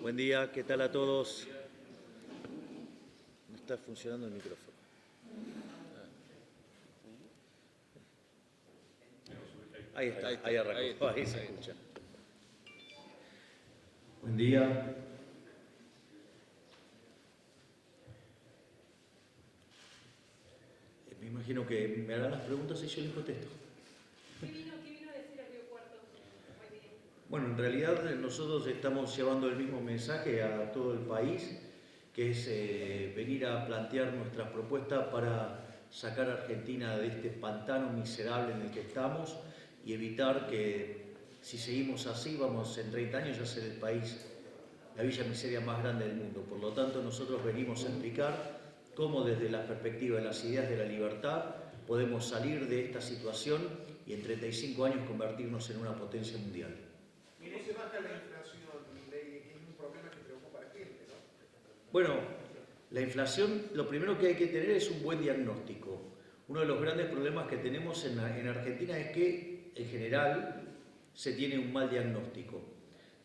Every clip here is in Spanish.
Buen día, ¿qué tal a todos? No está funcionando el micrófono. Ahí está, ahí arrancó, ahí se escucha. Buen día. Me imagino que me harán las preguntas y yo les contesto. ¿Qué vino a decir a Río Cuarto? Bueno, en realidad nosotros estamos llevando el mismo mensaje a todo el país, que es venir a plantear nuestras propuestas para sacar a Argentina de este pantano miserable en el que estamos y evitar que, si seguimos así, vamos en 30 años a ser el país, la villa miseria más grande del mundo. Por lo tanto, nosotros venimos a explicar cómo desde la perspectiva de las ideas de la libertad podemos salir de esta situación y en 35 años convertirnos en una potencia mundial. ¿Cómo se baja la inflación, Milei? Es un problema que preocupa a la gente, ¿no? Bueno, la inflación, lo primero que hay que tener es un buen diagnóstico. Uno de los grandes problemas que tenemos en Argentina es que, en general, se tiene un mal diagnóstico.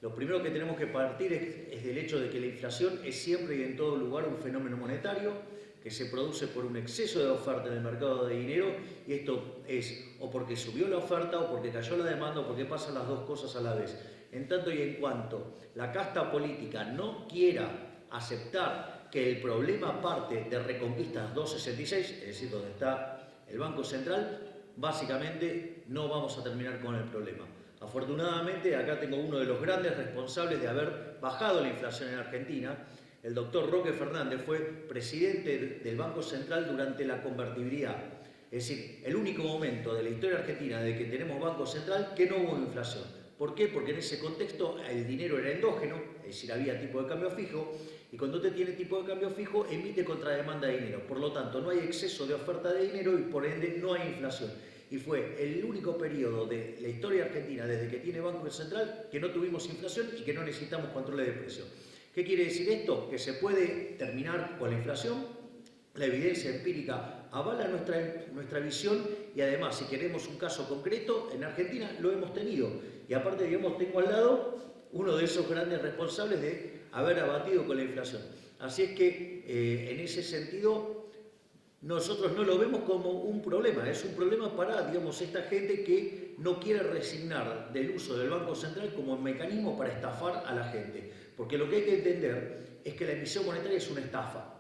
Lo primero que tenemos que partir es del hecho de que la inflación es siempre y en todo lugar un fenómeno monetario que se produce por un exceso de oferta en el mercado de dinero, y esto es o porque subió la oferta o porque cayó la demanda o porque pasan las dos cosas a la vez. En tanto y en cuanto la casta política no quiera aceptar que el problema parte de Reconquista 266, es decir, donde está el Banco Central, básicamente no vamos a terminar con el problema. Afortunadamente, acá tengo uno de los grandes responsables de haber bajado la inflación en Argentina. El doctor Roque Fernández fue presidente del Banco Central durante la convertibilidad. Es decir, el único momento de la historia argentina de que tenemos Banco Central que no hubo inflación. ¿Por qué? Porque en ese contexto el dinero era endógeno, es decir, había tipo de cambio fijo, y cuando usted tiene tipo de cambio fijo, emite contrademanda de dinero. Por lo tanto, no hay exceso de oferta de dinero y por ende no hay inflación. Y fue el único periodo de la historia argentina, desde que tiene Banco Central, que no tuvimos inflación y que no necesitamos controles de precios. ¿Qué quiere decir esto? Que se puede terminar con la inflación. La evidencia empírica avala nuestra visión y además, si queremos un caso concreto, en Argentina lo hemos tenido. Y aparte, digamos, tengo al lado uno de esos grandes responsables de haber abatido con la inflación. Así es que, en ese sentido, nosotros no lo vemos como un problema, es un problema para, digamos, esta gente que no quiere resignar del uso del Banco Central como un mecanismo para estafar a la gente. Porque lo que hay que entender es que la emisión monetaria es una estafa.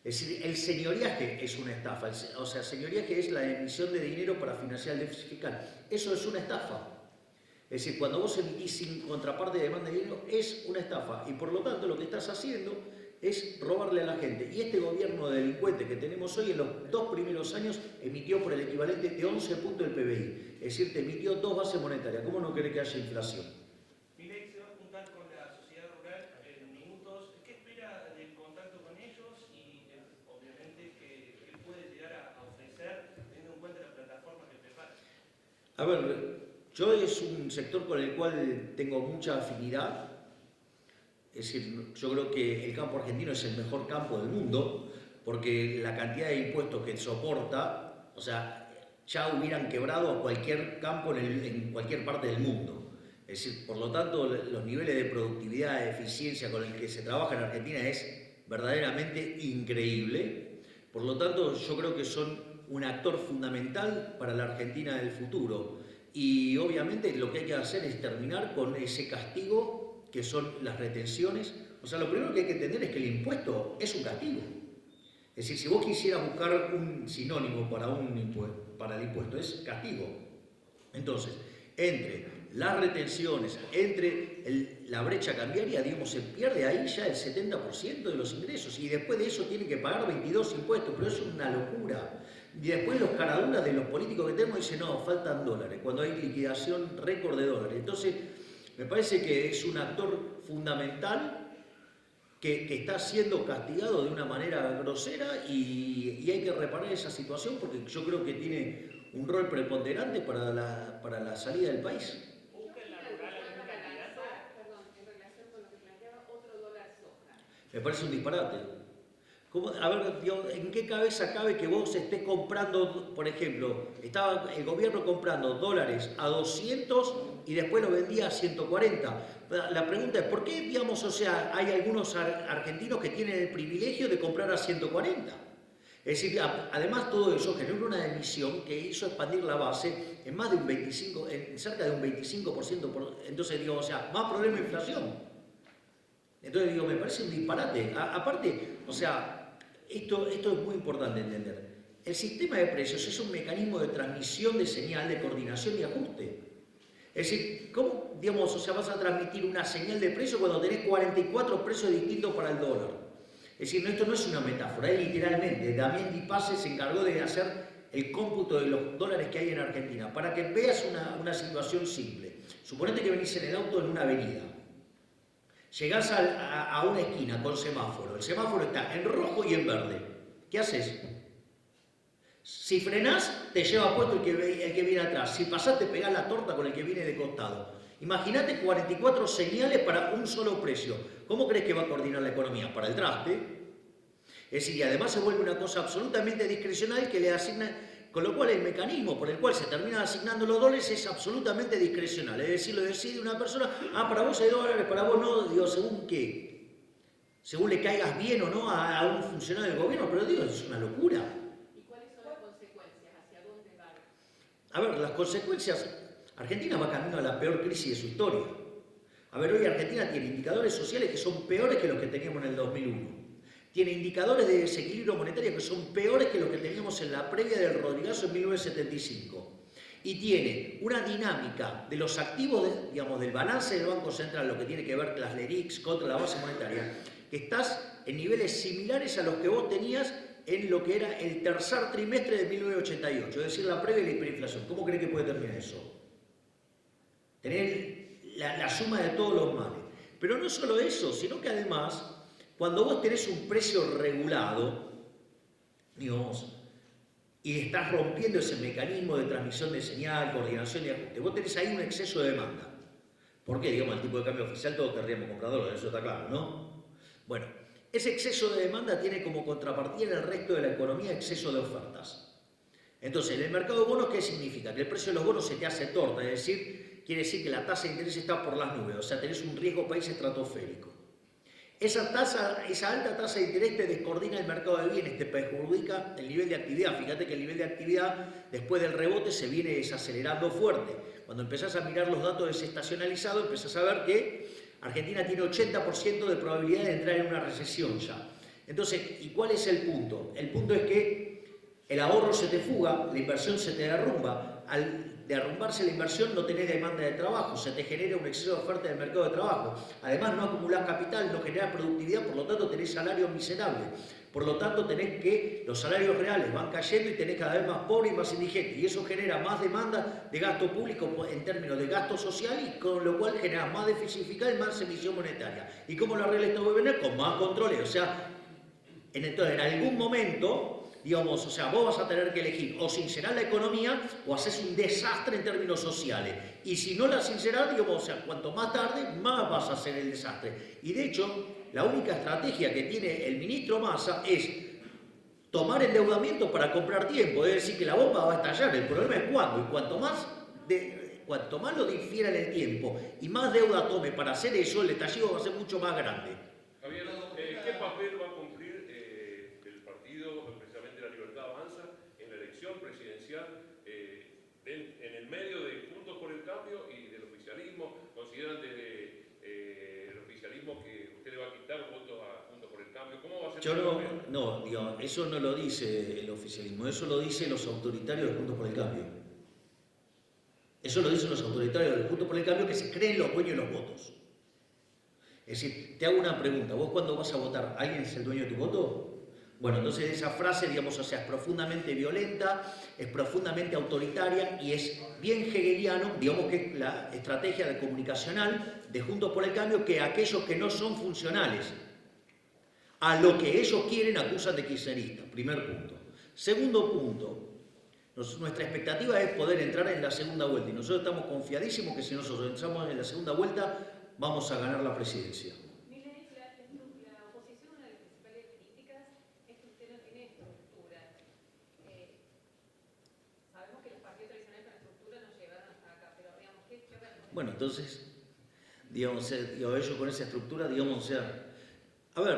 Es decir, el señoriaje es una estafa. O sea, señoriaje es la emisión de dinero para financiar el déficit fiscal. Eso es una estafa. Es decir, cuando vos emitís sin contraparte de demanda de dinero, es una estafa. Y por lo tanto, lo que estás haciendo es robarle a la gente. Y este gobierno de delincuentes que tenemos hoy, en los 2 primeros años, emitió por el equivalente de 11 puntos del PBI. Es decir, te emitió 2 bases monetarias. ¿Cómo no quiere que haya inflación? Milei se va a juntar con la sociedad rural en minutos. ¿Qué espera del contacto con ellos? Y obviamente, ¿qué puede llegar a ofrecer, teniendo en cuenta la plataforma que prepara? A ver, yo es un sector con el cual tengo mucha afinidad. Es decir, yo creo que el campo argentino es el mejor campo del mundo, porque la cantidad de impuestos que soporta, o sea, ya hubieran quebrado a cualquier campo en cualquier parte del mundo. Es decir, por lo tanto, los niveles de productividad, de eficiencia con el que se trabaja en Argentina es verdaderamente increíble. Por lo tanto, yo creo que son un actor fundamental para la Argentina del futuro. Y obviamente lo que hay que hacer es terminar con ese castigo que son las retenciones. O sea, lo primero que hay que entender es que el impuesto es un castigo. Es decir, si vos quisieras buscar un sinónimo para el impuesto, es castigo. Entonces, entre las retenciones, entre la brecha cambiaria, digamos, se pierde ahí ya el 70% de los ingresos, y después de eso tienen que pagar 22 impuestos, pero eso es una locura. Y después los caraduras de los políticos que tenemos dicen, no, faltan dólares, cuando hay liquidación récord de dólares. Entonces, me parece que es un actor fundamental que está siendo castigado de una manera grosera y hay que reparar esa situación porque yo creo que tiene un rol preponderante para la salida del país. Me parece un disparate. A ver, ¿en qué cabeza cabe que vos estés comprando, por ejemplo, estaba el gobierno comprando dólares a 200 y después lo vendía a 140. La pregunta es, ¿por qué, digamos, o sea, hay algunos argentinos que tienen el privilegio de comprar a 140? Es decir, además todo eso generó una emisión que hizo expandir la base en más de un 25, en cerca de un 25%. Entonces digo, o sea, más problema de inflación. Entonces digo, me parece un disparate. Aparte, o sea, esto es muy importante entender. El sistema de precios es un mecanismo de transmisión de señal, de coordinación y ajuste. Es decir, ¿cómo, digamos, o sea, vas a transmitir una señal de precio cuando tenés 44 precios distintos para el dólar? Es decir, esto no es una metáfora, es literalmente. Damián Di Pace se encargó de hacer el cómputo de los dólares que hay en Argentina, para que veas una situación simple. Suponete que venís en el auto en una avenida. Llegás a una esquina con semáforo. El semáforo está en rojo y en verde. ¿Qué haces? Si frenás, te lleva puesto el que viene atrás. Si pasás, te pegás la torta con el que viene de costado. Imagínate 44 señales para un solo precio. ¿Cómo crees que va a coordinar la economía? Para el traste. Es decir, y además se vuelve una cosa absolutamente discrecional que le asigna, con lo cual el mecanismo por el cual se terminan asignando los dólares es absolutamente discrecional. Es decir, lo decide una persona, para vos hay dólares, para vos no, digo, ¿según qué? Según le caigas bien o no a un funcionario del gobierno, pero digo, es una locura. ¿Y cuáles son las consecuencias? ¿Hacia dónde van? A ver, las consecuencias. Argentina va camino a la peor crisis de su historia. A ver, hoy Argentina tiene indicadores sociales que son peores que los que teníamos en el 2001. Tiene indicadores de desequilibrio monetario que son peores que los que teníamos en la previa del Rodrigazo en 1975. Y tiene una dinámica de los activos, digamos, del balance del Banco Central, lo que tiene que ver con las LELIQs contra la base monetaria, que estás en niveles similares a los que vos tenías en lo que era el tercer trimestre de 1988, es decir, la previa de la hiperinflación. ¿Cómo cree que puede terminar eso? Tener la suma de todos los males. Pero no solo eso, sino que además, cuando vos tenés un precio regulado, digamos, y estás rompiendo ese mecanismo de transmisión de señal, coordinación y ajuste, vos tenés ahí un exceso de demanda. ¿Por qué? Digamos, el tipo de cambio oficial todos querríamos comprar dólares, eso está claro, ¿no? Bueno, ese exceso de demanda tiene como contrapartida en el resto de la economía exceso de ofertas. Entonces, en el mercado de bonos, ¿qué significa? Que el precio de los bonos se te hace torta, es decir, quiere decir que la tasa de interés está por las nubes, o sea, tenés un riesgo país estratosférico. Esa alta tasa de interés te descoordina el mercado de bienes, te perjudica el nivel de actividad. Fíjate que el nivel de actividad, después del rebote, se viene desacelerando fuerte. Cuando empezás a mirar los datos desestacionalizados, empezás a ver que Argentina tiene 80% de probabilidad de entrar en una recesión ya. Entonces, ¿y cuál es el punto? El punto es que el ahorro se te fuga, la inversión se te derrumba. Al derrumbarse la inversión no tenés demanda de trabajo, se te genera un exceso de oferta del mercado de trabajo. Además no acumulás capital, no generás productividad, por lo tanto tenés salarios miserables. Por lo tanto tenés que los salarios reales van cayendo y tenés cada vez más pobres y más indigentes. Y eso genera más demanda de gasto público en términos de gasto social y con lo cual genera más déficit fiscal y más emisión monetaria. ¿Y cómo lo arregla este gobierno? Con más controles. O sea, entonces en algún momento, digamos, o sea, vos vas a tener que elegir o sincerar la economía o haces un desastre en términos sociales. Y si no la sincerás, digamos, o sea, cuanto más tarde, más vas a hacer el desastre. Y de hecho, la única estrategia que tiene el ministro Massa es tomar endeudamiento para comprar tiempo. Es decir, que la bomba va a estallar. El problema es cuándo. Y cuanto más lo difiera en el tiempo y más deuda tome para hacer eso, el estallido va a ser mucho más grande. Javier, ¿qué papel va a cumplir el partido, especialmente La Libertad Avanza, en la elección presidencial en el medio de Juntos por el Cambio y del oficialismo? ¿Consideran desde el oficialismo que usted le va a quitar votos a Juntos por el Cambio? ¿Cómo va a ser? Yo no, digo, eso no lo dice el oficialismo, eso lo dicen los autoritarios de Juntos por el Cambio. Eso lo dicen los autoritarios de Juntos por el Cambio que se creen los dueños de los votos. Es decir, te hago una pregunta, vos cuando vas a votar, ¿alguien es el dueño de tu voto? Bueno, entonces esa frase, digamos, o sea, es profundamente violenta, es profundamente autoritaria y es bien hegeliano, digamos que es la estrategia comunicacional de Juntos por el Cambio, que aquellos que no son funcionales a lo que ellos quieren acusan de kirchnerista, primer punto. Segundo punto, nuestra expectativa es poder entrar en la segunda vuelta y nosotros estamos confiadísimos que si nosotros entramos en la segunda vuelta vamos a ganar la presidencia. Milei, la oposición, una de las principales críticas es que usted no tiene estructura. Sabemos que los partidos tradicionales con estructura nos llevaron hasta acá, pero digamos, ¿qué Bueno, entonces, digamos, ellos con esa estructura, digamos, o sea, a ver,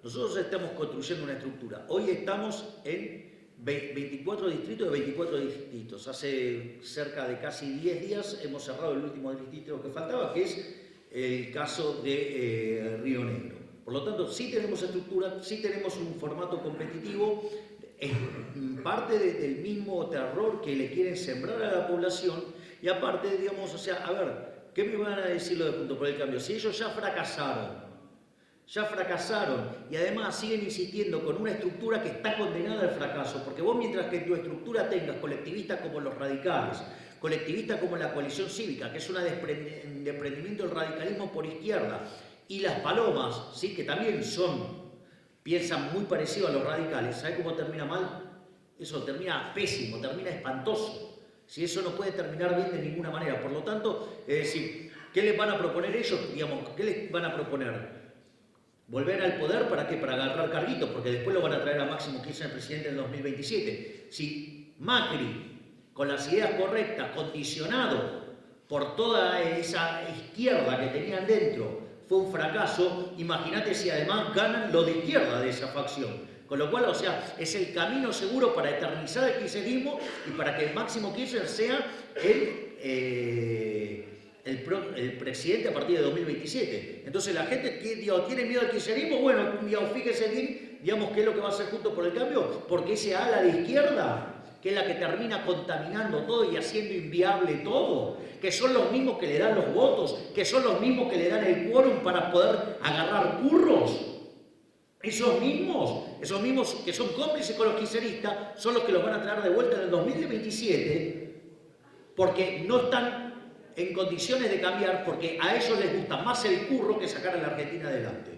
nosotros estamos construyendo una estructura. Hoy estamos en 24 distritos de 24 distritos. Hace cerca de casi 10 días hemos cerrado el último distrito que faltaba, que es el caso de Río Negro. Por lo tanto, sí tenemos estructura, sí tenemos un formato competitivo, es parte del mismo terror que le quieren sembrar a la población, y aparte, digamos, o sea, a ver, ¿qué me van a decir lo de Juntos por el Cambio? Si ellos ya fracasaron, y además siguen insistiendo con una estructura que está condenada al fracaso, porque vos mientras que en tu estructura tengas colectivistas como los radicales, colectivistas como la coalición cívica, que es un desprendimiento del radicalismo por izquierda, y las palomas, ¿sí? Que también piensan muy parecido a los radicales, ¿sabés cómo termina mal? Eso termina pésimo, termina espantoso. Si eso no puede terminar bien de ninguna manera. Por lo tanto, es decir, ¿qué les van a proponer ellos? Digamos, ¿qué les van a proponer? ¿Volver al poder para qué? Para agarrar carguitos, porque después lo van a traer a Máximo Kirchner presidente en el 2027. Si Macri, con las ideas correctas, condicionado por toda esa izquierda que tenían dentro, fue un fracaso, imagínate si además ganan lo de izquierda de esa facción. Con lo cual, o sea, es el camino seguro para eternizar el kirchnerismo y para que Máximo Kirchner sea el presidente a partir de 2027. Entonces la gente tiene miedo al kirchnerismo. Bueno, digamos, fíjese bien, digamos, qué es lo que va a hacer Juntos por el Cambio, porque ese ala de izquierda, que es la que termina contaminando todo y haciendo inviable todo, que son los mismos que le dan los votos, que son los mismos que le dan el quórum para poder agarrar curros. Esos mismos que son cómplices con los kirchneristas son los que los van a traer de vuelta en el 2027, porque no están en condiciones de cambiar, porque a ellos les gusta más el curro que sacar a la Argentina adelante.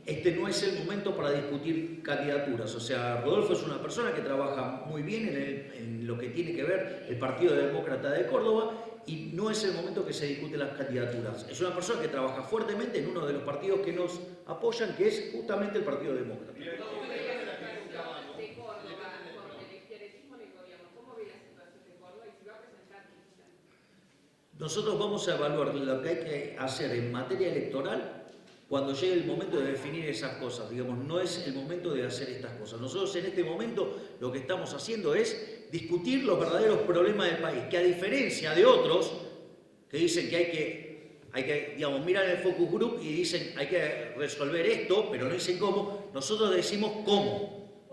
Este no es el momento para discutir candidaturas. O sea, Rodolfo es una persona que trabaja muy bien en lo que tiene que ver el Partido Demócrata de Córdoba, y no es el momento que se discuten las candidaturas. Es una persona que trabaja fuertemente en uno de los partidos que nos apoyan, que es justamente el Partido Demócrata. Nosotros vamos a evaluar lo que hay que hacer en materia electoral cuando llegue el momento de definir esas cosas. Digamos, no es el momento de hacer estas cosas. Nosotros en este momento lo que estamos haciendo es discutir los verdaderos problemas del país, que a diferencia de otros que dicen que hay que digamos, mirar el focus group y dicen hay que resolver esto, pero no dicen cómo, nosotros decimos cómo.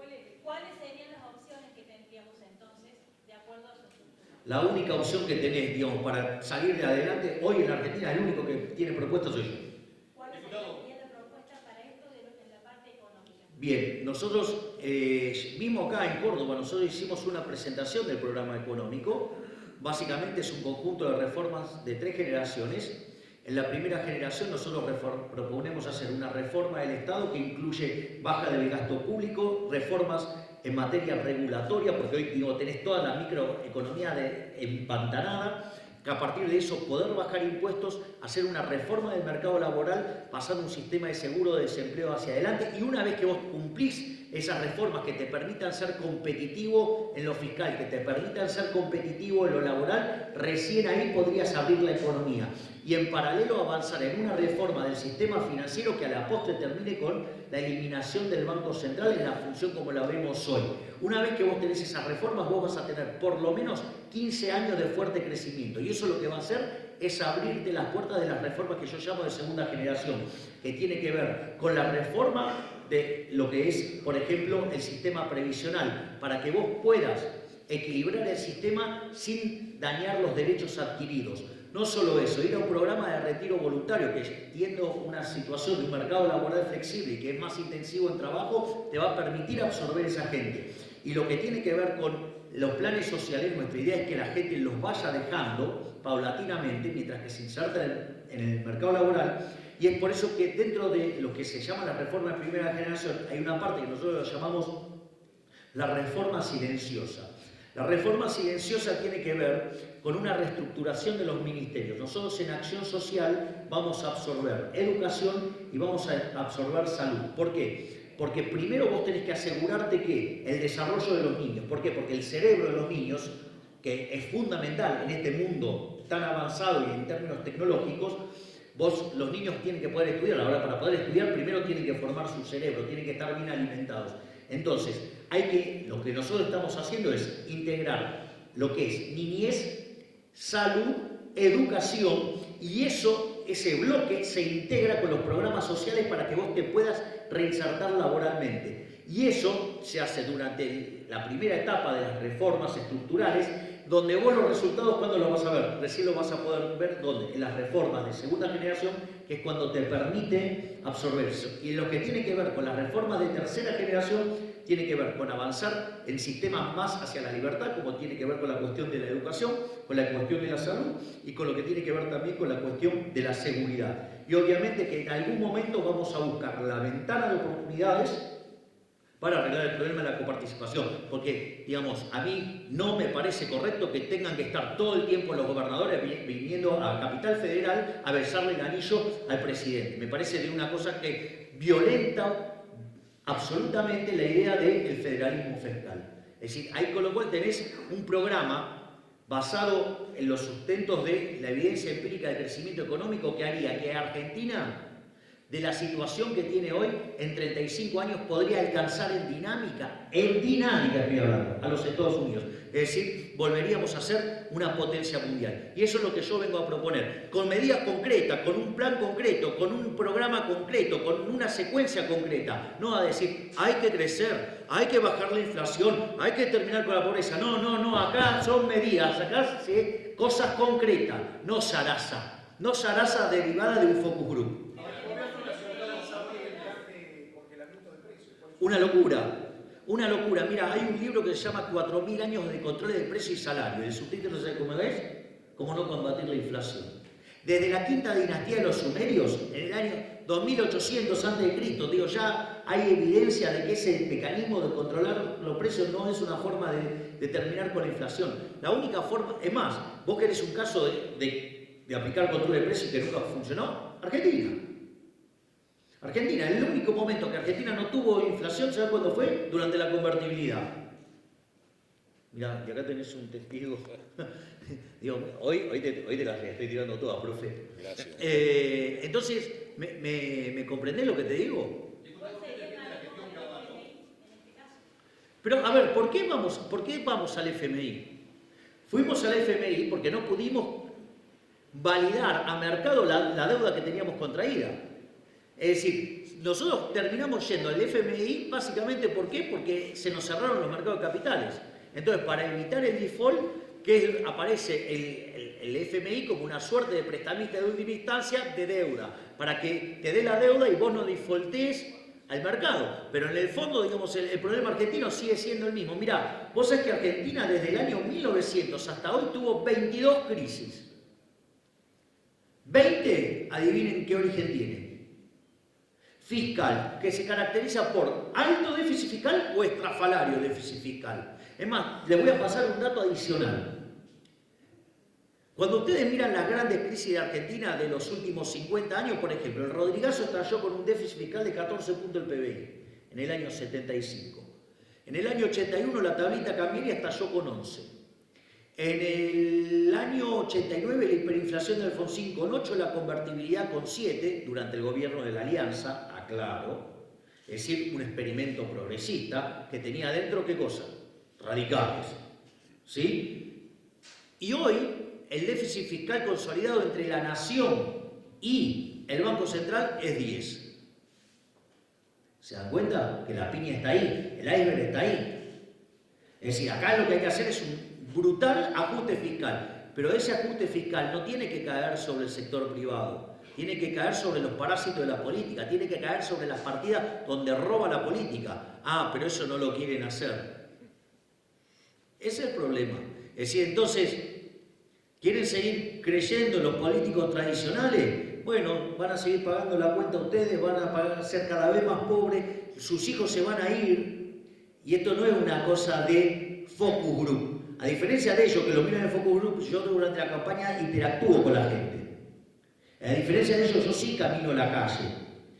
¿Cuáles serían las opciones que tendríamos entonces de acuerdo a su estructura? La única opción que tenés, digamos, para salir de adelante hoy en la Argentina, el único que tiene propuestas soy yo. ¿Cuál sería la propuesta para esto en la parte económica? Bien, nosotros mismo acá en Córdoba, nosotros hicimos una presentación del programa económico. Básicamente es un conjunto de reformas de 3 generaciones. En la primera generación nosotros proponemos hacer una reforma del Estado que incluye baja del gasto público, reformas en materia regulatoria, porque hoy tenés toda la microeconomía empantanada, que a partir de eso poder bajar impuestos, hacer una reforma del mercado laboral, pasando un sistema de seguro de desempleo hacia adelante, y una vez que vos cumplís esas reformas que te permitan ser competitivo en lo fiscal, que te permitan ser competitivo en lo laboral, recién ahí podrías abrir la economía. Y en paralelo avanzar en una reforma del sistema financiero que a la postre termine con la eliminación del Banco Central en la función como la vemos hoy. Una vez que vos tenés esas reformas, vos vas a tener por lo menos 15 años de fuerte crecimiento. Y eso lo que va a hacer es abrirte las puertas de las reformas que yo llamo de segunda generación, que tiene que ver con la reforma de lo que es, por ejemplo, el sistema previsional, para que vos puedas equilibrar el sistema sin dañar los derechos adquiridos. No solo eso, ir a un programa de retiro voluntario que, teniendo una situación de un mercado laboral flexible y que es más intensivo en trabajo, te va a permitir absorber esa gente. Y lo que tiene que ver con los planes sociales, nuestra idea es que la gente los vaya dejando paulatinamente mientras que se inserta en el mercado laboral. Y es por eso que dentro de lo que se llama la reforma de primera generación hay una parte que nosotros llamamos la reforma silenciosa. La reforma silenciosa tiene que ver con una reestructuración de los ministerios. Nosotros en Acción Social vamos a absorber educación y vamos a absorber salud. ¿Por qué? Porque primero vos tenés que asegurarte que el desarrollo de los niños, ¿por qué? Porque el cerebro de los niños, que es fundamental en este mundo tan avanzado y en términos tecnológicos, los niños tienen que poder estudiar. Ahora, para poder estudiar, primero tienen que formar su cerebro, tienen que estar bien alimentados. Entonces, lo que nosotros estamos haciendo es integrar lo que es niñez, salud, educación, y ese bloque se integra con los programas sociales para que vos te puedas reinsertar laboralmente. Y eso se hace durante la primera etapa de las reformas estructurales, donde vos los resultados, ¿cuándo los vas a ver? Recién los vas a poder ver, ¿dónde? En las reformas de segunda generación, que es cuando te permite absorber eso. Y lo que tiene que ver con las reformas de tercera generación, tiene que ver con avanzar en sistemas más hacia la libertad, como tiene que ver con la cuestión de la educación, con la cuestión de la salud y con lo que tiene que ver también con la cuestión de la seguridad. Y obviamente que en algún momento vamos a buscar la ventana de oportunidades para arreglar el problema de la coparticipación, porque, digamos, a mí no me parece correcto que tengan que estar todo el tiempo los gobernadores viniendo a Capital Federal a besarle el anillo al presidente. Me parece de una cosa que violenta absolutamente la idea del federalismo fiscal. Es decir, ahí con lo cual tenés un programa basado en los sustentos de la evidencia empírica del crecimiento económico que haría que Argentina, de la situación que tiene hoy, en 35 años podría alcanzar en dinámica estoy hablando, a los Estados Unidos. Es decir, volveríamos a ser una potencia mundial. Y eso es lo que yo vengo a proponer, con medidas concretas, con un plan concreto, con un programa concreto, con una secuencia concreta. No a decir, hay que crecer, hay que bajar la inflación, hay que terminar con la pobreza. No, acá son medidas, acá sí, cosas concretas, no zaraza derivada de un focus group. Una locura. Mira, hay un libro que se llama 4.000 años de control de precio y salario. El subtítulo, ¿sabes cómo es? ¿Cómo no combatir la inflación? Desde la quinta dinastía de los sumerios, en el año 2800 a.C., digo, ya hay evidencia de que ese mecanismo de controlar los precios no es una forma de terminar con la inflación. La única forma, es más, vos querés un caso de aplicar control de precios que nunca funcionó, Argentina, el único momento que Argentina no tuvo inflación, ¿sabes cuándo fue? Durante la convertibilidad. Mirá, y acá tenés un testigo. Digo, hoy te las estoy tirando todas, profe. Gracias. Entonces, ¿me comprendés lo que te digo? ¿Cuál sería la reforma del FMI en este caso? Pero, a ver, ¿por qué vamos al FMI? Fuimos al FMI porque no pudimos validar a mercado la deuda que teníamos contraída. Es decir, nosotros terminamos yendo al FMI básicamente, ¿por qué? Porque se nos cerraron los mercados de capitales. Entonces, para evitar el default, aparece el FMI como una suerte de prestamista de última instancia de deuda, para que te dé la deuda y vos no defaultés al mercado. Pero en el fondo, digamos, el problema argentino sigue siendo el mismo. Mirá, vos sabés que Argentina desde el año 1900 hasta hoy tuvo 22 crisis. 20, adivinen qué origen tiene. Fiscal, que se caracteriza por alto déficit fiscal o estrafalario déficit fiscal. Es más, les voy a pasar un dato adicional. Cuando ustedes miran las grandes crisis de Argentina de los últimos 50 años, por ejemplo, el Rodrigazo estalló con un déficit fiscal de 14 puntos del PBI en el año 75. En el año 81 la tablita cambiaria estalló con 11. En el año 89 la hiperinflación de Alfonsín con 8, la convertibilidad con 7, durante el gobierno de la Alianza, aclaro, es decir, un experimento progresista que tenía adentro, ¿qué cosa? Radicales, ¿sí? Y hoy el déficit fiscal consolidado entre la Nación y el Banco Central es 10. ¿Se dan cuenta? Que la piña está ahí, el iceberg está ahí. Es decir, acá lo que hay que hacer es un brutal ajuste fiscal, pero ese ajuste fiscal no tiene que caer sobre el sector privado, tiene que caer sobre los parásitos de la política, tiene que caer sobre las partidas donde roba la política. Ah, pero eso no lo quieren hacer. Ese es el problema. Es decir, entonces, ¿quieren seguir creyendo en los políticos tradicionales? Bueno, van a seguir pagando la cuenta ustedes, van a ser cada vez más pobres, sus hijos se van a ir, y esto no es una cosa de focus group. A diferencia de ellos que lo miran en el focus group, yo durante la campaña interactúo con la gente. A diferencia de ellos, yo sí camino a la calle.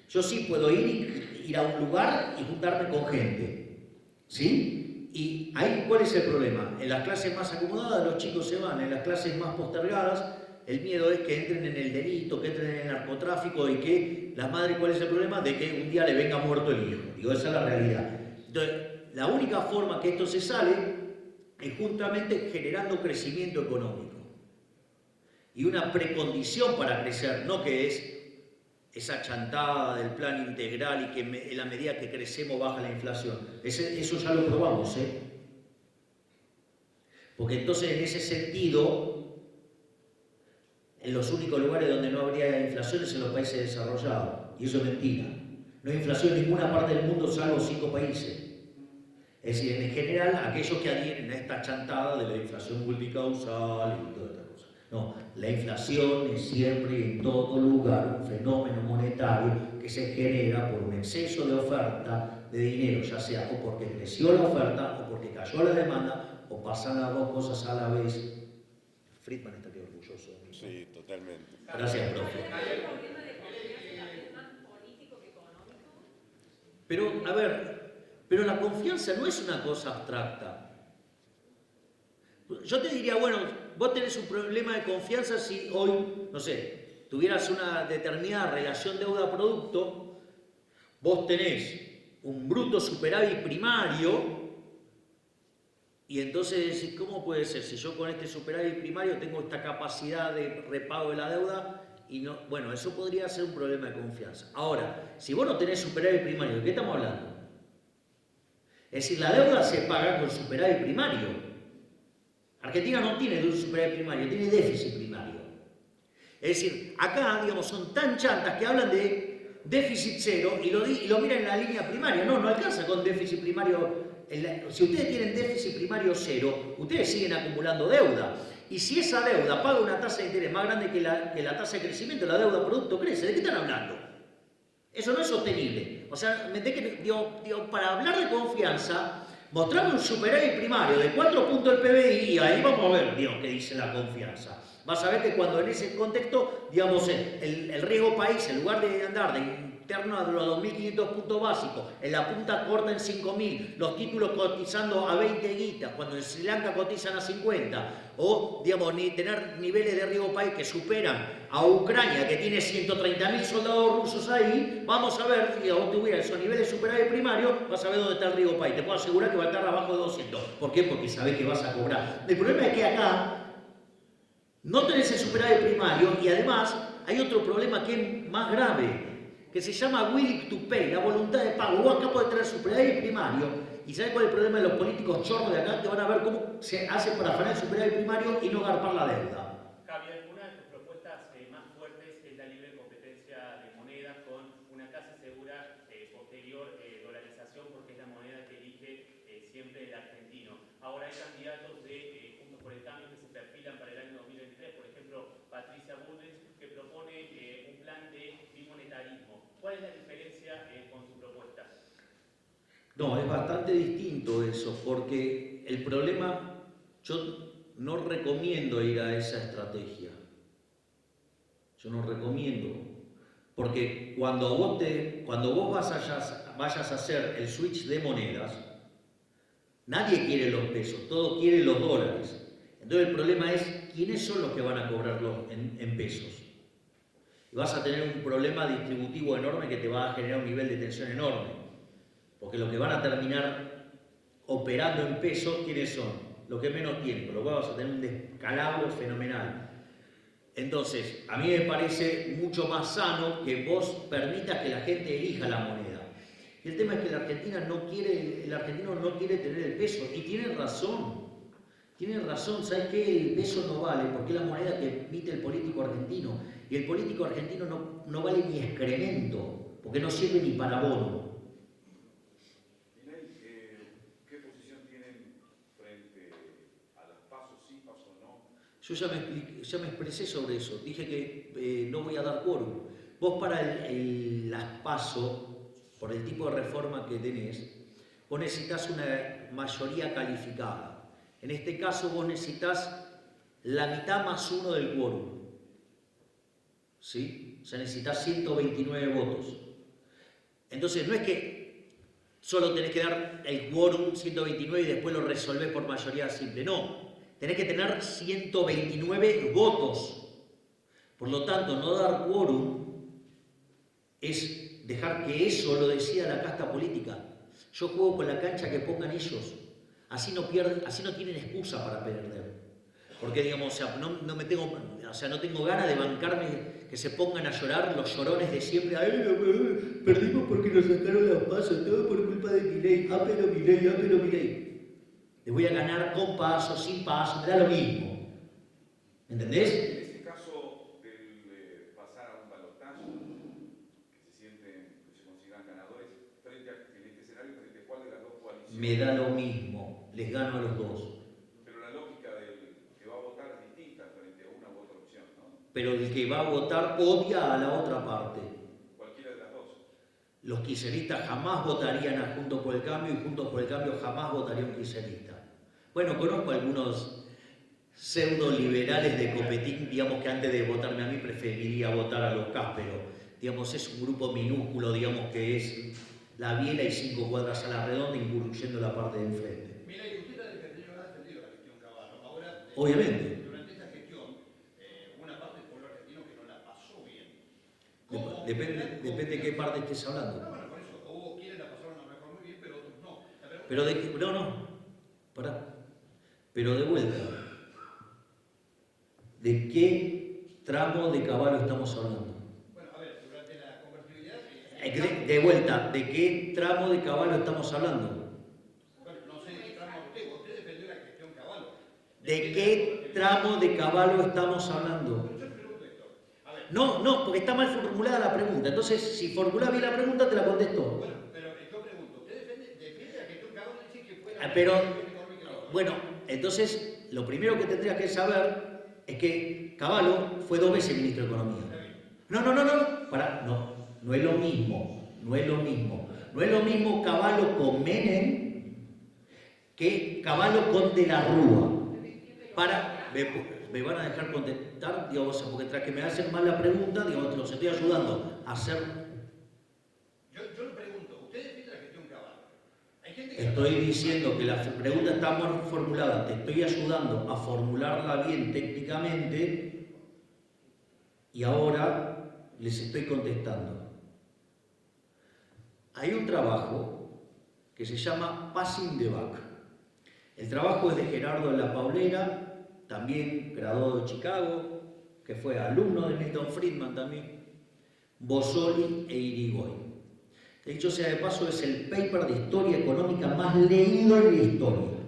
Yo sí puedo ir ir a un lugar y juntarme con gente, ¿sí? Y ahí, ¿cuál es el problema? En las clases más acomodadas los chicos se van, en las clases más postergadas el miedo es que entren en el delito, que entren en el narcotráfico y que las madres, ¿cuál es el problema? De que un día le venga muerto el hijo. Digo, esa es la realidad. Entonces, la única forma que esto se sale es justamente generando crecimiento económico. Y una precondición para crecer, no que es esa chantada del plan integral y que en la medida que crecemos baja la inflación. Eso ya lo probamos, ¿eh? Porque entonces en ese sentido, en los únicos lugares donde no habría inflación es en los países desarrollados. Y eso es mentira. No hay inflación en ninguna parte del mundo salvo 5 países. Es decir, en general, aquellos que adhieren a esta chantada de la inflación multicausal y toda esta cosa. No, la inflación es siempre y en todo lugar un fenómeno monetario que se genera por un exceso de oferta de dinero, ya sea o porque creció la oferta o porque cayó la demanda o pasan las dos cosas a la vez. Friedman está aquí orgulloso de mí. Sí, totalmente. Gracias, profe. ¿Hay un problema de confianza también más político que económico? Pero, a ver, pero la confianza no es una cosa abstracta. Yo te diría, bueno, vos tenés un problema de confianza si hoy, no sé, tuvieras una determinada relación deuda-producto, vos tenés un bruto superávit primario, y entonces decís, ¿cómo puede ser? Si yo con este superávit primario tengo esta capacidad de repago de la deuda, y no, bueno, eso podría ser un problema de confianza. Ahora, si vos no tenés superávit primario, ¿de qué estamos hablando? Es decir, la deuda se paga con superávit primario. Argentina no tiene superávit primario, tiene déficit primario. Es decir, acá, digamos, son tan chantas que hablan de déficit cero y lo miran en la línea primaria. No alcanza con déficit primario. Si ustedes tienen déficit primario cero, ustedes siguen acumulando deuda. Y si esa deuda paga una tasa de interés más grande que la tasa de crecimiento, la deuda producto crece. ¿De qué están hablando? Eso no es sostenible. O sea, para hablar de confianza, mostrame un superávit primario de 4 puntos del PBI y ahí vamos a ver, qué dice la confianza. Vas a ver que cuando en ese contexto, digamos, el riesgo país, en lugar de andar de interno a los 2.500 puntos básicos, en la punta corta en 5.000, los títulos cotizando a 20 guitas, cuando en Sri Lanka cotizan a 50, o, digamos, tener niveles de riesgo país que superan a Ucrania, que tiene 130.000 soldados rusos ahí, vamos a ver, si vos tuvieras esos niveles superávit primario, vas a ver dónde está el riesgo país. Te puedo asegurar que va a estar abajo de 200. ¿Por qué? Porque sabés que vas a cobrar. El problema es que acá no tenés el superávit primario y además hay otro problema que es más grave, que se llama willing to pay, la voluntad de pago. Vos acá podés tener superávit primario y ¿sabés cuál es el problema de los políticos chorros de acá? Que van a ver cómo se hace para afanar el superávit primario y no garpar la deuda. Javier, una de tus propuestas más fuertes es la libre competencia de monedas con una tasa segura posterior dolarización, porque es la moneda que elige siempre el argentino. Ahora hay candidatos de Juntos por el Cambio que se perfilan para el año 2023, por ejemplo, Patricia Bullrich, que propone un plan de bimonetarismo. ¿Cuál es la diferencia con su propuesta? No, es bastante distinto eso, porque el problema, yo no recomiendo ir a esa estrategia. Yo no recomiendo, porque cuando vos vayas a hacer el switch de monedas, nadie quiere los pesos, todos quieren los dólares. Entonces el problema es quiénes son los que van a cobrarlos en pesos. Y vas a tener un problema distributivo enorme que te va a generar un nivel de tensión enorme. Porque los que van a terminar operando en pesos, ¿quiénes son? Los que menos tienen, con lo cual vas a tener un descalabro fenomenal. Entonces, a mí me parece mucho más sano que vos permitas que la gente elija la moneda. Y el tema es que el argentino no quiere tener el peso, y tiene razón. Tiene razón, ¿sabes qué? El peso no vale, porque es la moneda que emite el político argentino. Y el político argentino no vale ni excremento, porque no sirve ni para bono. ¿Qué posición tienen frente a las PASO, sí, PASO no? Yo ya me expresé sobre eso, dije que no voy a dar quórum. Vos para las PASO, por el tipo de reforma que tenés, vos necesitas una mayoría calificada. En este caso vos necesitas la mitad más 1 del quórum. ¿Sí? O sea, necesitas 129 votos. Entonces no es que solo tenés que dar el quórum 129 y después lo resolvés por mayoría simple, no. Tenés que tener 129 votos. Por lo tanto, no dar quórum es dejar que eso lo decida la casta política. Yo juego con la cancha que pongan ellos. Así no tienen excusa para perder. Porque, digamos, o sea, no tengo ganas de bancarme que se pongan a llorar los llorones de siempre. Ay, no, perdimos porque nos sacaron las pasos, todo por culpa de Milei. Pero Milei. Les voy a ganar con pasos, sin pasos, me da lo mismo. ¿Entendés? En este caso del pasar a un balotaje, que se consigan ganadores, en este escenario, frente a cuál de las dos coaliciones. Me da lo mismo, les gano a los dos. Pero la lógica del que va a votar es distinta frente a una u otra opción, ¿no? Pero el que va a votar odia a la otra parte. Cualquiera de las dos. Los kirchneristas jamás votarían a Juntos por el Cambio y Juntos por el Cambio jamás votaría a un kirchnerista. Bueno, conozco algunos pseudo-liberales de Copetín, digamos que antes de votarme a mí preferiría votar a los Cas, pero digamos es un grupo minúsculo, digamos que es la Biela y 5 cuadras a la redonda, incluyendo la parte de enfrente. Mira, y usted ha defendido la gestión Cavallo. Ahora, Obviamente. durante esta gestión, una parte del pueblo argentino que no la pasó bien. Depende de qué parte estés hablando. No, bueno, por eso, hubo quienes la pasaron a lo mejor muy bien, pero otros no. Pará. Pero de vuelta, ¿de qué tramo de Cavallo estamos hablando? Bueno, a ver, durante la convertibilidad... De vuelta, ¿de qué tramo de Cavallo estamos hablando? Bueno, no sé de qué tramo usted defendió la gestión Cavallo. ¿De qué tramo de Cavallo estamos hablando? Pero yo le pregunto esto. A ver. No, porque está mal formulada la pregunta. Entonces, si formulás bien la pregunta, te la contesto. Bueno, pero yo pregunto, ¿usted defiende la gestión Cavallo y dice que fue la Pero, gestión económica? bueno, entonces, lo primero que tendrías que saber es que Cavallo fue 2 veces ministro de Economía. Pará, no es lo mismo. No es lo mismo Cavallo con Menem que Cavallo con De la Rúa. Me van a dejar contestar, digamos, porque tras que me hacen mal la pregunta, digamos, los estoy ayudando a hacer. Yo le pregunto, ¿usted defiende la gestión Cavallo? Hay gente que... Estoy diciendo que la pregunta está mal formulada, te estoy ayudando a formularla bien técnicamente y ahora les estoy contestando. Hay un trabajo que se llama Passing the Buck. El trabajo es de Gerardo de la Paulera, también graduado de Chicago, que fue alumno de Milton Friedman también, Bossoli e Irigoyen. De hecho, sea de paso, es el paper de historia económica más leído en la historia.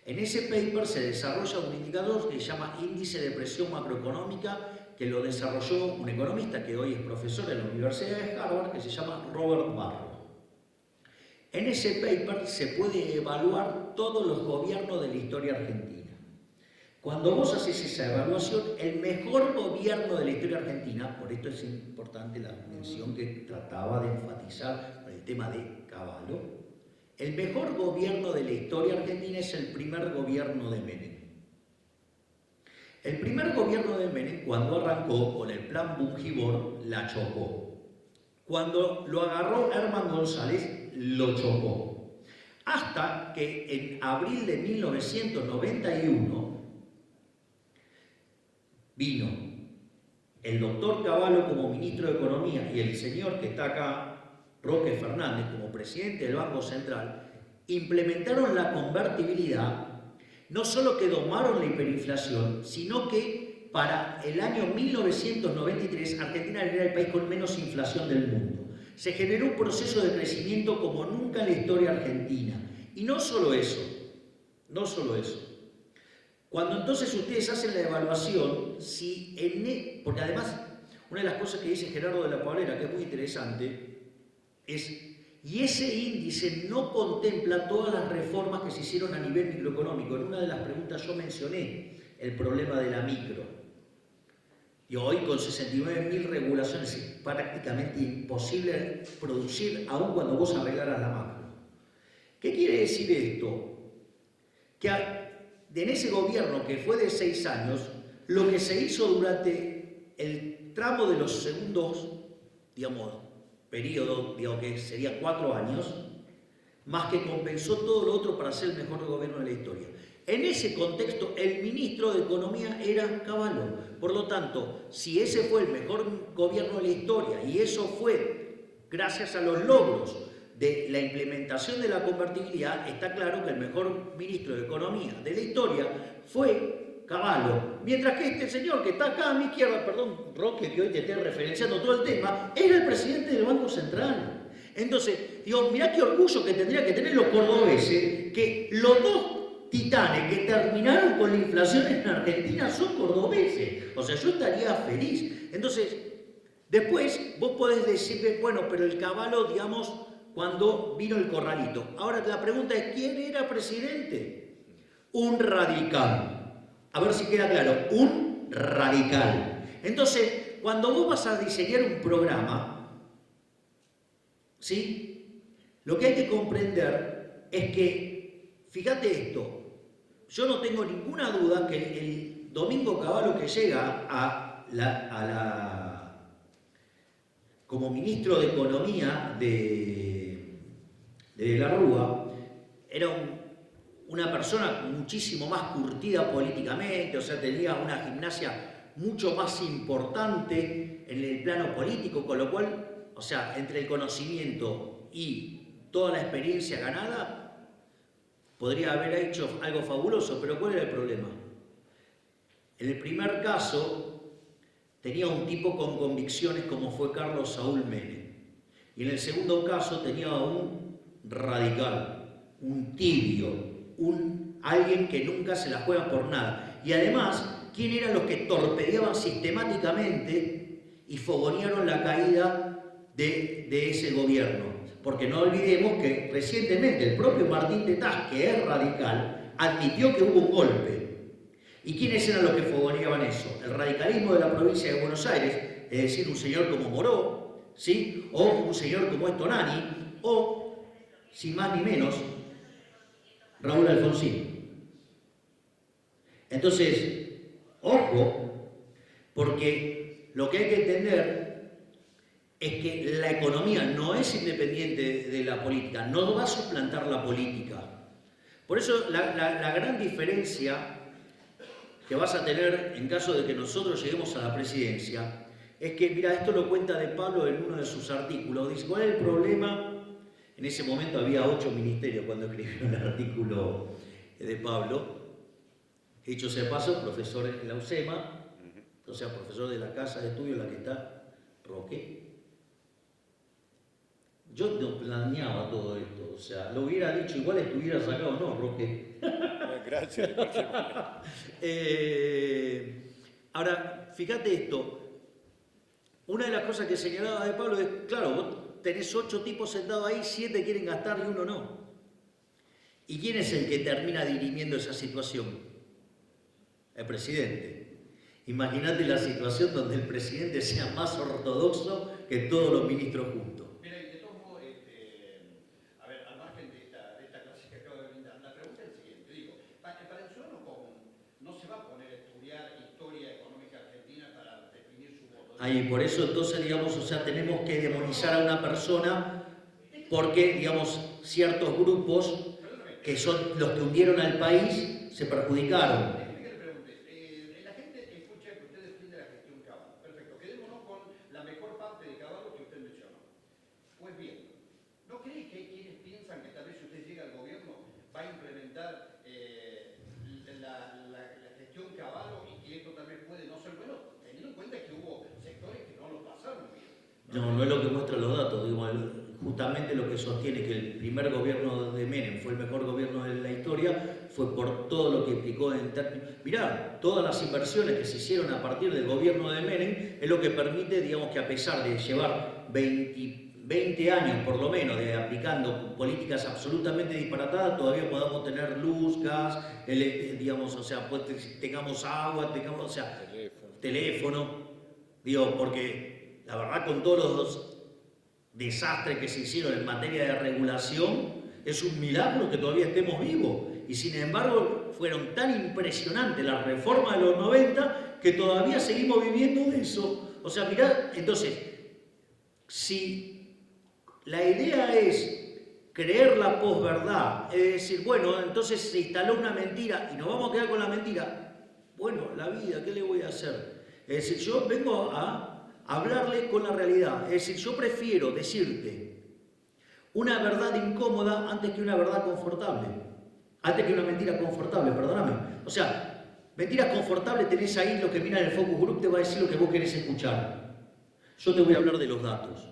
En ese paper se desarrolla un indicador que se llama Índice de Presión Macroeconómica, que lo desarrolló un economista que hoy es profesor en la Universidad de Harvard, que se llama Robert Barro. En ese paper se puede evaluar todos los gobiernos de la historia argentina. Cuando vos haces esa evaluación, el mejor gobierno de la historia argentina, por esto es importante la mención que trataba de enfatizar por el tema de Cavallo, el mejor gobierno de la historia argentina es el primer gobierno de Menem. El primer gobierno de Menem, cuando arrancó con el plan Bungibor, la chocó. Cuando lo agarró Herman González, lo chocó. Hasta que en abril de 1991 vino el doctor Cavallo como ministro de Economía y el señor que está acá, Roque Fernández, como presidente del Banco Central, implementaron la convertibilidad. No solo que domaron la hiperinflación, sino que para el año 1993 Argentina era el país con menos inflación del mundo. Se generó un proceso de crecimiento como nunca en la historia argentina. Y no solo eso. Cuando entonces ustedes hacen la evaluación, porque además una de las cosas que dice Gerardo de la Paulera, que es muy interesante, es, y ese índice no contempla todas las reformas que se hicieron a nivel microeconómico. En una de las preguntas yo mencioné el problema de la micro. Y hoy con 69.000 regulaciones es prácticamente imposible producir aun cuando vos arreglaras la macro. ¿Qué quiere decir esto? Que en ese gobierno que fue de 6 años, lo que se hizo durante el tramo de los segundos, digamos, periodo, digamos que sería 4 años, más que compensó todo lo otro para ser el mejor gobierno de la historia. En ese contexto, el ministro de Economía era Cavallo. Por lo tanto, si ese fue el mejor gobierno de la historia y eso fue gracias a los logros de la implementación de la convertibilidad, está claro que el mejor ministro de Economía de la historia fue Cavallo. Mientras que este señor que está acá a mi izquierda, perdón, Roque, que hoy te esté referenciando todo el tema, era el presidente del Banco Central. Entonces, digo, mirá qué orgullo que tendría que tener los cordobeses, que los dos titanes que terminaron con la inflación en Argentina son cordobeses. O sea, yo estaría feliz. Entonces, después vos podés decirme, bueno, pero el Cavallo, digamos, cuando vino el corralito. Ahora la pregunta es, ¿quién era presidente? Un radical. A ver si queda claro, un radical. Entonces, cuando vos vas a diseñar un programa, ¿sí? Lo que hay que comprender es que, fíjate esto, yo no tengo ninguna duda que el Domingo Cavallo que llega como ministro de Economía de la Rúa, era una persona muchísimo más curtida políticamente, o sea, tenía una gimnasia mucho más importante en el plano político, con lo cual, o sea, entre el conocimiento y toda la experiencia ganada, podría haber hecho algo fabuloso, pero ¿cuál era el problema? En el primer caso, tenía un tipo con convicciones como fue Carlos Saúl Menem. Y en el segundo caso tenía un radical, un tibio, alguien que nunca se la juega por nada. Y además, ¿quién eran los que torpedeaban sistemáticamente y fogonearon la caída de ese gobierno? Porque no olvidemos que recientemente el propio Martín Tetaz, que es radical, admitió que hubo un golpe. ¿Y quiénes eran los que fogoneaban eso? El radicalismo de la provincia de Buenos Aires, es decir, un señor como Moró, ¿sí? O un señor como Estonani, o, sin más ni menos, Raúl Alfonsín. Entonces, ojo, porque lo que hay que entender es que la economía no es independiente de la política, no va a suplantar la política. Por eso la gran diferencia que vas a tener en caso de que nosotros lleguemos a la presidencia es que, mira, esto lo cuenta De Pablo en uno de sus artículos. Dice, ¿cuál es el problema? En ese momento había 8 ministerios cuando escribió el artículo de Pablo. Dicho sea de paso, profesor en la UCEMA, o sea, profesor de la casa de estudio en la que está Roque. Yo no planeaba todo esto, o sea, lo hubiera dicho, igual estuvieras acá o no, Roque. Gracias. Ahora, fíjate esto. Una de las cosas que señalaba De Pablo es, claro, vos tenés 8 tipos sentados ahí, 7 quieren gastar y 1 no. ¿Y quién es el que termina dirimiendo esa situación? El presidente. Imagínate la situación donde el presidente sea más ortodoxo que todos los ministros juntos. Mira, y de todos modos, a ver, al margen de esta clase que acabo de brindar, la pregunta es la siguiente. Digo, para el ciudadano común no se va a poner a estudiar historia económica argentina para definir su voto. Ahí, por eso entonces, digamos, o sea, tenemos que demonizar a una persona porque, digamos, ciertos grupos que son los que hundieron al país se perjudicaron. La gente escucha que usted defiende la gestión Cavallo. Perfecto, quedémonos con la mejor parte de Cavallo que usted mencionó. Pues bien, ¿no cree que hay quienes piensan que tal vez si usted llega al gobierno va a implementar la gestión Cavallo y que esto tal vez puede no ser bueno, teniendo en cuenta que hubo sectores que no lo pasaron bien? No es lo que muestran los datos, digo, justamente lo que sostiene que el primer gobierno de Menem fue el mejor gobierno de la historia fue por todo lo que implicó en términos... Mirá, todas las inversiones que se hicieron a partir del gobierno de Menem es lo que permite, digamos, que a pesar de llevar 20 años por lo menos de aplicando políticas absolutamente disparatadas, todavía podamos tener luz, gas, digamos, o sea, tengamos agua, tengamos, o sea, teléfono, digo, porque la verdad con todos los desastres que se hicieron en materia de regulación, es un milagro que todavía estemos vivos. Y sin embargo, fueron tan impresionantes las reformas de los 90 que todavía seguimos viviendo de eso. O sea, mirá, entonces, si la idea es creer la posverdad, es decir, bueno, entonces se instaló una mentira y nos vamos a quedar con la mentira, bueno, la vida, ¿qué le voy a hacer? Es decir, yo vengo a hablarle con la realidad, es decir, yo prefiero decirte una verdad incómoda antes que una verdad confortable, antes que una mentira confortable, perdóname. O sea, mentiras confortables tenés ahí, lo que mira en el focus group te va a decir lo que vos querés escuchar. Yo te voy a hablar de los datos.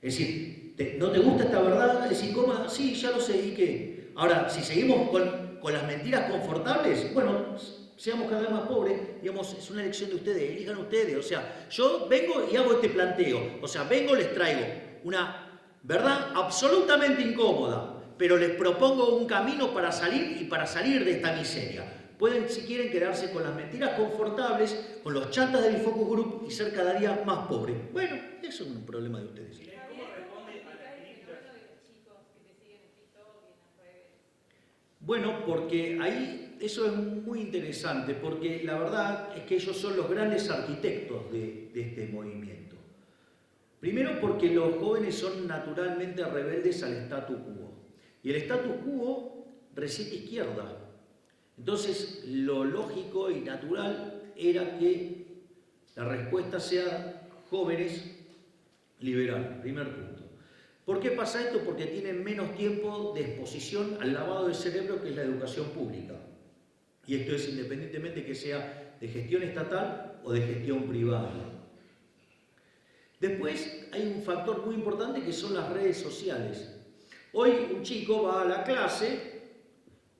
Es decir, ¿no te gusta esta verdad? ¿Es incómoda? Sí, ya lo sé, ¿y qué? Ahora, si seguimos con las mentiras confortables, bueno, seamos cada vez más pobres, digamos, es una elección de ustedes, elijan ustedes. O sea, yo vengo y hago este planteo. O sea, vengo, les traigo una verdad absolutamente incómoda, pero les propongo un camino para salir y para salir de esta miseria. Pueden, si quieren, quedarse con las mentiras confortables, con los chantas del focus group y ser cada día más pobres. Bueno, eso es un problema de ustedes. ¿Cómo responde a las críticas? Bueno, porque ahí eso es muy interesante, porque la verdad es que ellos son los grandes arquitectos de este movimiento. Primero porque los jóvenes son naturalmente rebeldes al statu quo. Y el statu quo resiste izquierda. Entonces, lo lógico y natural era que la respuesta sea jóvenes liberales. Primer punto. ¿Por qué pasa esto? Porque tienen menos tiempo de exposición al lavado del cerebro que es la educación pública. Y esto es independientemente que sea de gestión estatal o de gestión privada. Después hay un factor muy importante que son las redes sociales. Hoy un chico va a la clase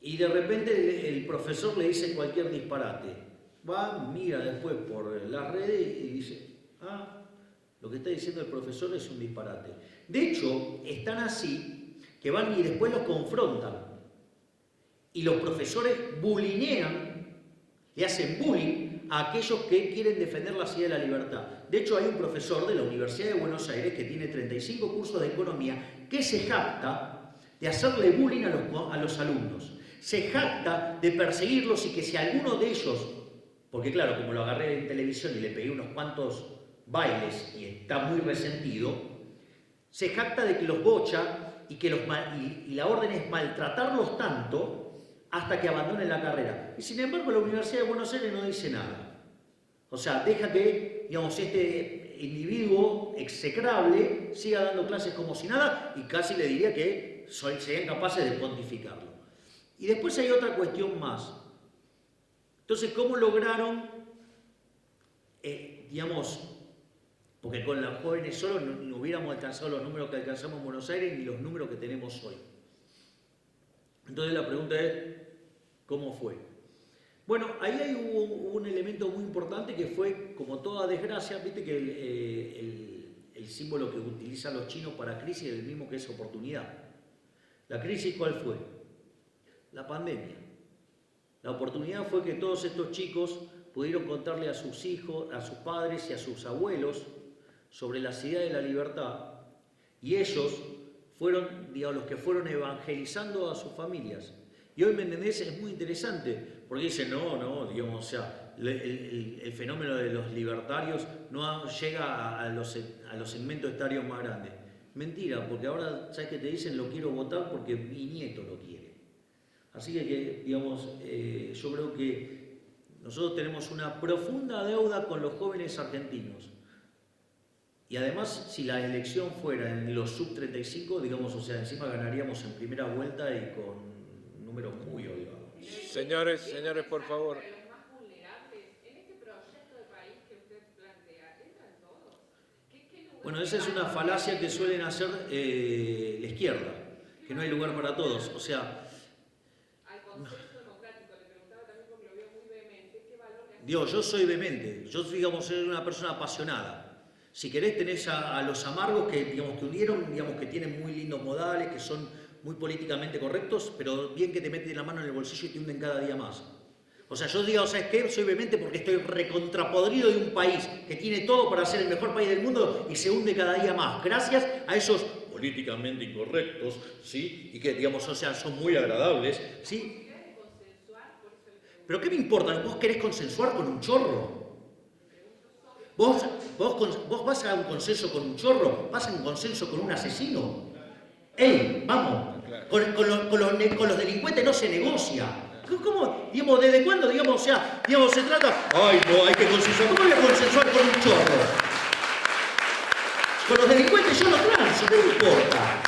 y de repente el profesor le dice cualquier disparate. Va, mira después por las redes y dice, lo que está diciendo el profesor es un disparate. De hecho, están así que van y después los confrontan. Y los profesores bulinean, le hacen bullying a aquellos que quieren defender la idea de la libertad. De hecho, hay un profesor de la Universidad de Buenos Aires que tiene 35 cursos de economía que se jacta de hacerle bullying a los alumnos. Se jacta de perseguirlos y que si alguno de ellos, porque claro, como lo agarré en televisión y le pegué unos cuantos bailes y está muy resentido, se jacta de que los bocha y la orden es maltratarlos tanto hasta que abandonen la carrera. Y sin embargo la Universidad de Buenos Aires no dice nada. O sea, deja que, digamos, este individuo execrable siga dando clases como si nada y casi le diría que serían capaces de pontificarlo. Y después hay otra cuestión más. Entonces, ¿cómo lograron, digamos, porque con los jóvenes solo no hubiéramos alcanzado los números que alcanzamos en Buenos Aires ni los números que tenemos hoy? Entonces la pregunta es, ¿cómo fue? Bueno, ahí hay un elemento muy importante que fue, como toda desgracia, viste que el símbolo que utilizan los chinos para crisis es el mismo que es oportunidad. ¿La crisis cuál fue? La pandemia. La oportunidad fue que todos estos chicos pudieron contarle a sus hijos, a sus padres y a sus abuelos sobre la ideas de la libertad, y ellos fueron, digamos, los que fueron evangelizando a sus familias. Y hoy, ¿me entendés? Es muy interesante, porque dicen, no, digamos, o sea, el fenómeno de los libertarios no llega a los segmentos etarios más grandes. Mentira, porque ahora, ¿sabes qué te dicen? Lo quiero votar porque mi nieto lo quiere. Así que digamos, yo creo que nosotros tenemos una profunda deuda con los jóvenes argentinos. Y además, si la elección fuera en los sub-35, digamos, o sea, encima ganaríamos en primera vuelta y con números muy holgados. Señores, por favor. Los más vulnerables, en este proyecto de país que usted plantea, ¿entran todos? ¿Qué lugar? Bueno, esa es una falacia que suelen hacer la izquierda, que no hay lugar para todos. O sea, Al consenso democrático, le preguntaba también porque lo veo muy vehemente, ¿qué valor le hace? Dios, yo soy vehemente, yo digamos, soy una persona apasionada. Si querés tenés a los amargos que, digamos, que unieron, digamos, que tienen muy lindos modales, que son muy políticamente correctos, pero bien que te meten la mano en el bolsillo y te hunden cada día más. O sea, yo digo, ¿sabes qué? Soy vehemente porque estoy recontrapodrido de un país que tiene todo para ser el mejor país del mundo y se hunde cada día más, gracias a esos políticamente incorrectos, ¿sí? Y que, digamos, o sea, son muy agradables, ¿sí? ¿Pero qué me importa? ¿Vos querés consensuar con un chorro? Vos vas a un consenso con un chorro, vas a un consenso con un asesino. ¡Ey, vamos! Con los delincuentes no se negocia. ¿Cómo? Digamos, ¿desde cuándo? Digamos, o sea, digamos, se trata... ¡Ay, no, hay que consensuar! ¿Cómo voy a consensuar con un chorro? Con los delincuentes yo no transo, no me importa.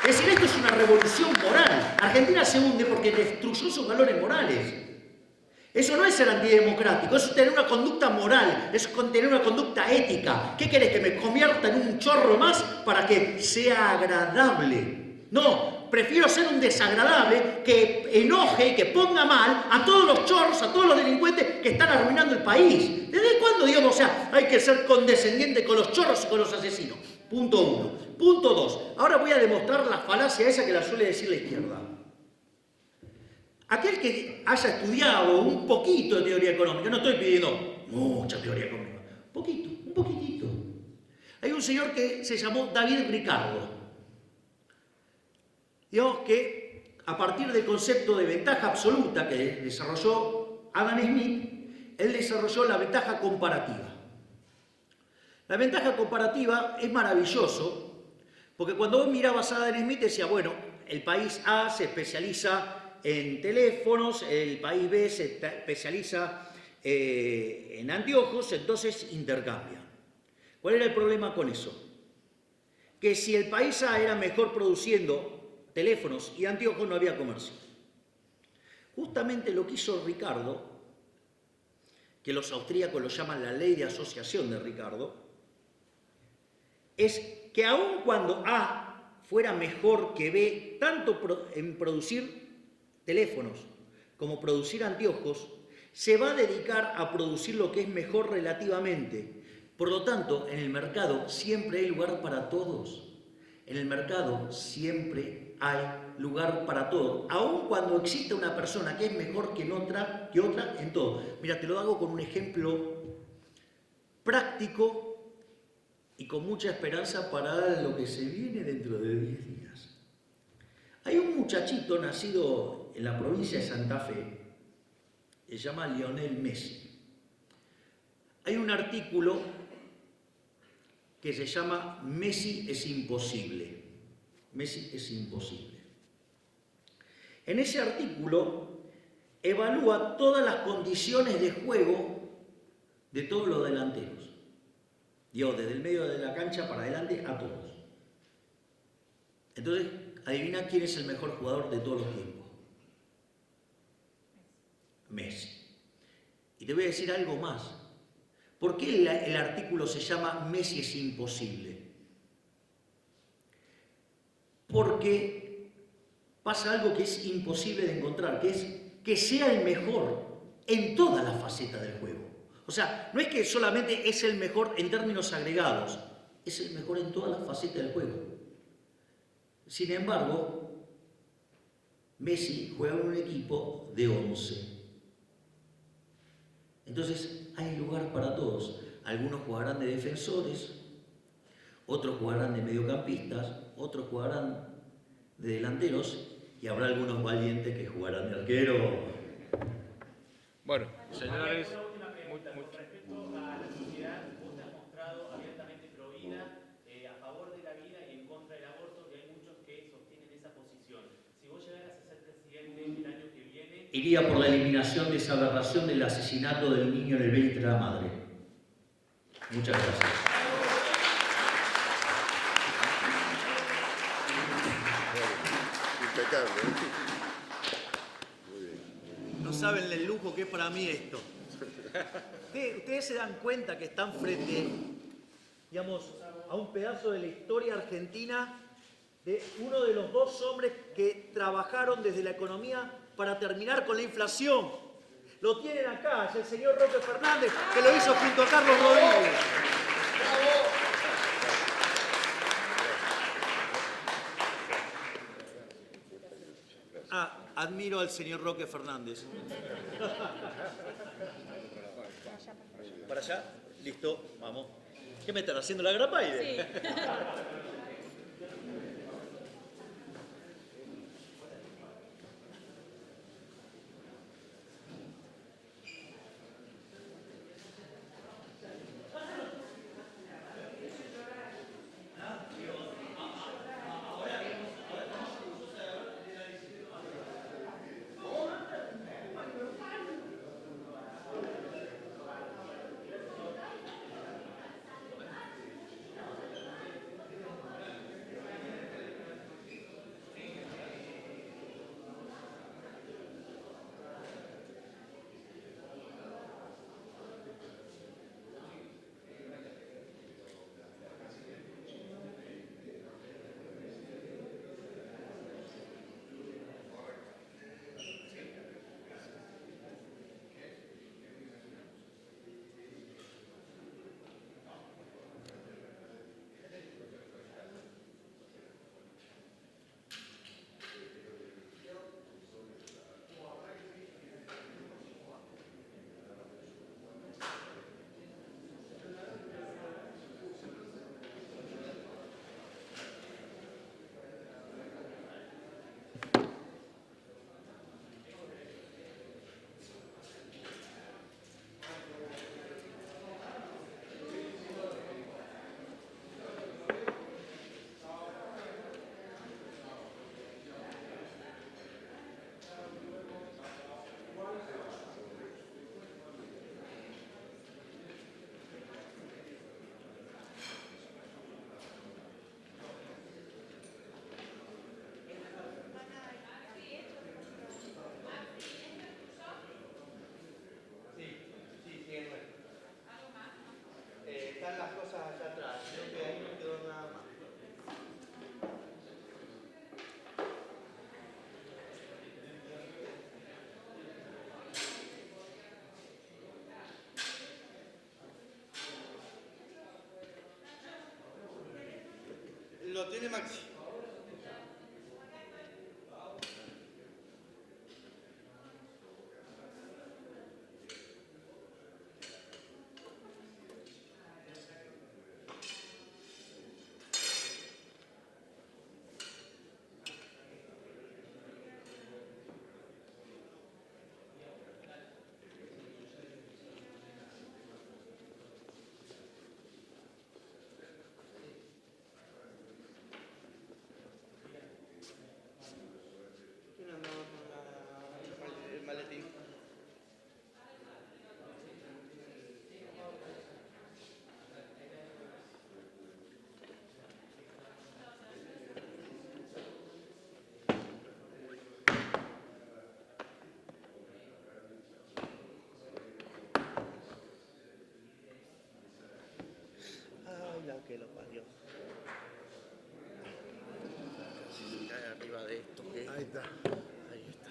Es decir, esto es una revolución moral. Argentina se hunde porque destruyó sus valores morales. Eso no es ser antidemocrático, eso es tener una conducta moral, es tener una conducta ética. ¿Qué querés? ¿Que me convierta en un chorro más para que sea agradable? No, prefiero ser un desagradable que enoje, que ponga mal a todos los chorros, a todos los delincuentes que están arruinando el país. ¿Desde cuándo, digamos, o sea, hay que ser condescendiente con los chorros y con los asesinos? Punto 1. Punto 2. Ahora voy a demostrar la falacia esa que la suele decir la izquierda. Aquel que haya estudiado un poquito de teoría económica, no estoy pidiendo mucha teoría económica, un poquitito. Hay un señor que se llamó David Ricardo. Digamos que a partir del concepto de ventaja absoluta que desarrolló Adam Smith, él desarrolló la ventaja comparativa. La ventaja comparativa es maravilloso, porque cuando vos mirabas a Adam Smith decía, bueno, el país A se especializa en teléfonos, el país B se especializa en anteojos, entonces intercambian. ¿Cuál era el problema con eso? Que si el país A era mejor produciendo teléfonos y anteojos, no había comercio. Justamente lo que hizo Ricardo, que los austríacos lo llaman la ley de asociación de Ricardo, es que aun cuando A fuera mejor que B, tanto en producir teléfonos como producir anteojos, se va a dedicar a producir lo que es mejor relativamente. Por lo tanto, en el mercado siempre hay lugar para todos. En el mercado siempre hay lugar para todos, aun cuando existe una persona que es mejor que otra en todo. Mira, te lo hago con un ejemplo práctico y con mucha esperanza para lo que se viene dentro de 10 días. Hay un muchachito nacido en la provincia de Santa Fe, se llama Lionel Messi. Hay un artículo que se llama Messi es imposible. Messi es imposible. En ese artículo evalúa todas las condiciones de juego de todos los delanteros. Digo, desde el medio de la cancha para adelante a todos. Entonces, adivina quién es el mejor jugador de todos los tiempos. Messi. Y te voy a decir algo más. ¿Por qué el artículo se llama Messi es imposible? Porque pasa algo que es imposible de encontrar, que es que sea el mejor en todas las facetas del juego. O sea, no es que solamente es el mejor en términos agregados, es el mejor en todas las facetas del juego. Sin embargo, Messi juega en un equipo de 11. Entonces, hay lugar para todos. Algunos jugarán de defensores, otros jugarán de mediocampistas, otros jugarán de delanteros y habrá algunos valientes que jugarán de arquero. Bueno, señores, Con respecto a la sociedad, vos te has mostrado abiertamente pro vida, a favor de la vida y en contra del aborto, y hay muchos que sostienen esa posición. Si vos llegaras a ser presidente el año que viene... Iría por la eliminación de esa aberración del asesinato del niño en el vientre de la madre. Muchas gracias. Impecable. No saben el lujo que es para mí esto. Ustedes se dan cuenta que están frente, digamos, a un pedazo de la historia argentina de uno de los dos hombres que trabajaron desde la economía para terminar con la inflación. Lo tienen acá, es el señor Roque Fernández, que lo hizo junto a Carlos Rodríguez. Admiro al señor Roque Fernández. ¿Para allá? Listo, vamos. ¿Qué me están haciendo la grapaide? Sí. tiene Maxi. El maletín. Ay, la que lo parió. Casi se cae arriba de esto. ¿Qué? Ahí está. Ahí está.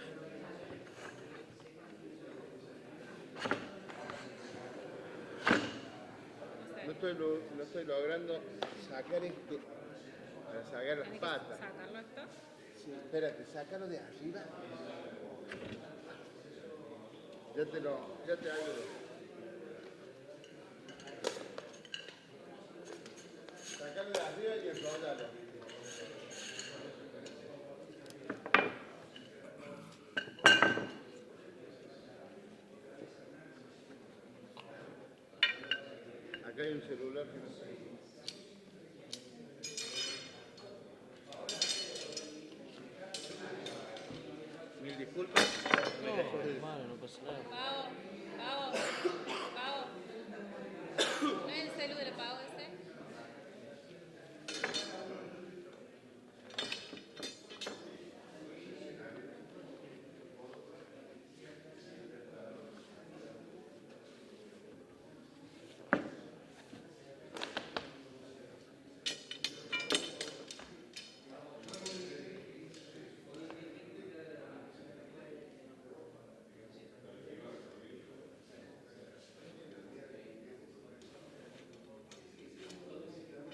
No estoy logrando sacar para sacar las patas. ¿Sacarlo esto? Sí, espérate, sácalo de arriba. Ya te ayudo. Sácalo de arriba y enrollalo. Acá hay un celular que no sé. Mil disculpas. No pasa nada.